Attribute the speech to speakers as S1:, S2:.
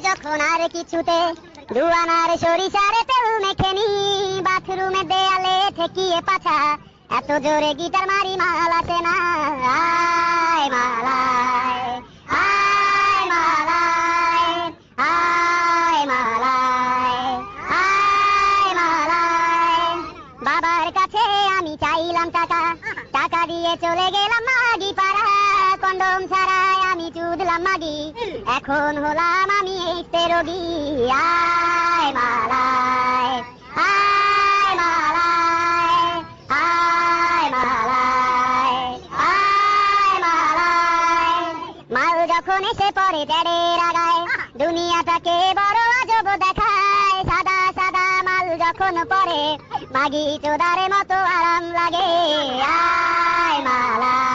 S1: যখন আর কিছুতে দুয়ানার সরিষারে তেল মেখে নি বাথরুমে দেয়ালে ঠেকিয়ে পাছা এত জোরে গিটার মারি মাল আসে না আয় মালায় আয় মালায় আয় মালায় আয় মালায় বাবার কাছে আমি চাইলাম টাকা টাকা দিয়ে চলে গেলাম মাগি পাড়া কন্ডম ছাড়াই আমি চুদলাম মাগি এখন হলাম আমি এই রোগী আয় মালায় আয় মালায় আয় মালায় আয় মালায় মাল যখন এসে পড়ে ড্যাডের আগায় দুনিয়াটাকে বড় আজব দেখায় সাদা সাদা মাল যখন পড়ে মাগি চোদারে মতো আরাম লাগে আয় মালায়